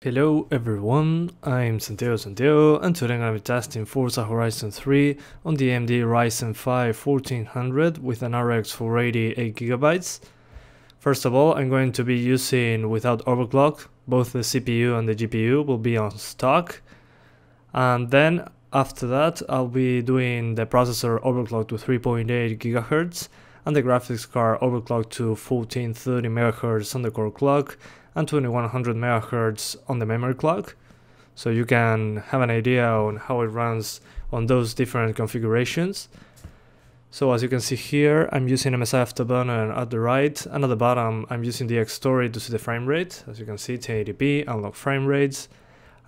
Hello everyone, I'm Santiago and today I'm going to be testing Forza Horizon 3 on the AMD Ryzen 5 1400 with an RX 480 8GB. First of all, I'm going to be using without overclock. Both the CPU and the GPU will be on stock. And then after that, I'll be doing the processor overclock to 3.8 GHz and the graphics card overclock to 1430 MHz on the core clock and 2100 MHz on the memory clock, so you can have an idea on how it runs on those different configurations. So as you can see here, I'm using MSI Afterburner at the right, and at the bottom I'm using the Xstory to see the frame rate. As you can see, 1080p, unlock frame rates.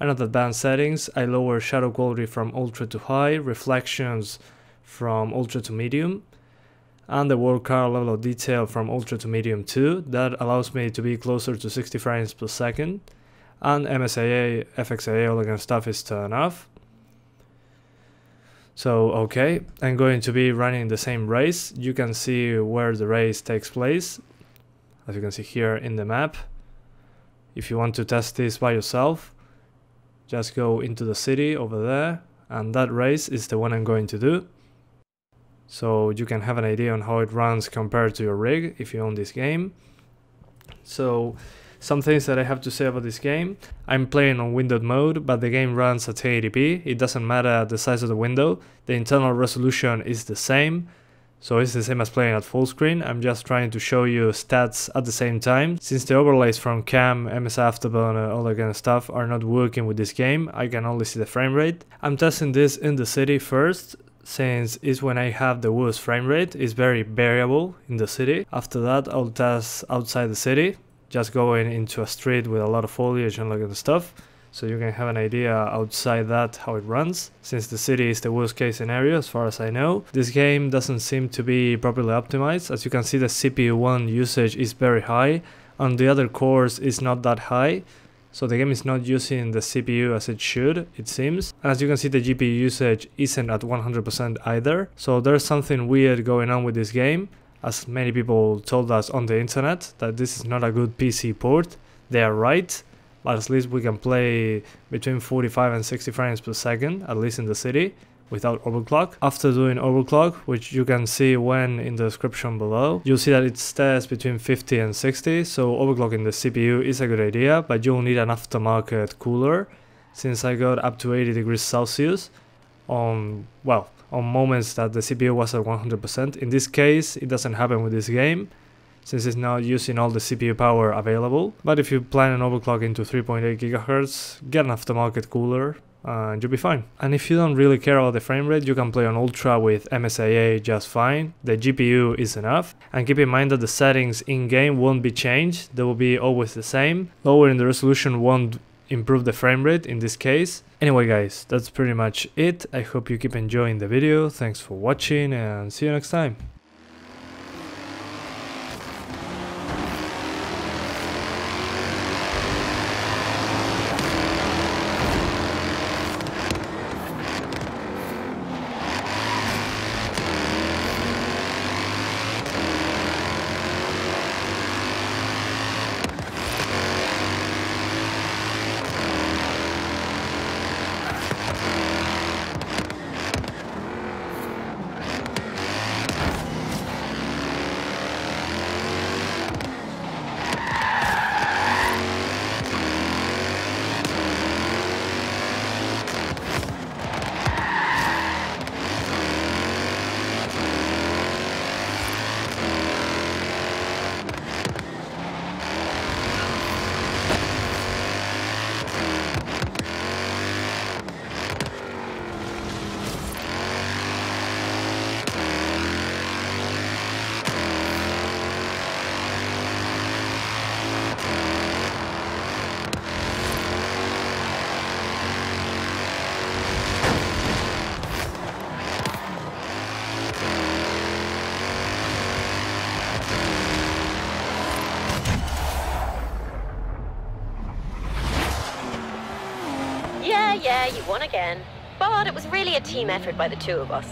And at advanced settings, I lower shadow quality from ultra to high, reflections from ultra to medium, and the world card level of detail from ultra to medium too. That allows me to be closer to 60 frames per second, and MSIA, FXIA, all that kind of stuff is turned off. So okay, I'm going to be running the same race. You can see where the race takes place, as you can see here in the map. If you want to test this by yourself, just go into the city over there, and that race is the one I'm going to do. So you can have an idea on how it runs compared to your rig if you own this game. So some things that I have to say about this game. I'm playing on windowed mode, but the game runs at 1080p. It doesn't matter the size of the window. The internal resolution is the same. So it's the same as playing at full screen. I'm just trying to show you stats at the same time. Since the overlays from Cam, MSI Afterburner, all that kind of stuff are not working with this game, I can only see the frame rate. I'm testing this in the city first, since it's when I have the worst frame rate. It's very variable in the city. After that, I'll test outside the city, just going into a street with a lot of foliage and all that stuff, so you can have an idea outside that how it runs, since the city is the worst case scenario as far as I know. This game doesn't seem to be properly optimized. As you can see, the CPU1 usage is very high, on the other cores is not that high. So the game is not using the CPU as it should, it seems. And as you can see, the GPU usage isn't at 100% either. So there's something weird going on with this game, as many people told us on the internet that this is not a good PC port. They are right, but at least we can play between 45 and 60 frames per second, at least in the city, without overclock. After doing overclock, which you can see when in the description below, you'll see that it stays between 50 and 60, so overclocking the CPU is a good idea, but you'll need an aftermarket cooler, since I got up to 80 degrees Celsius on moments that the CPU was at 100%. In this case, it doesn't happen with this game, since it's not using all the CPU power available. But if you plan an overclock into 3.8 GHz, get an aftermarket cooler, and you'll be fine. And if you don't really care about the frame rate, you can play on ultra with MSIA just fine. The GPU is enough, and keep in mind that the settings in-game won't be changed. They will be always the same. Lowering the resolution won't improve the frame rate in this case. Anyway guys, that's pretty much it. I hope you keep enjoying the video. Thanks for watching and see you next time. Yeah, you won again. But it was really a team effort by the two of us.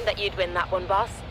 that you'd win that one, boss.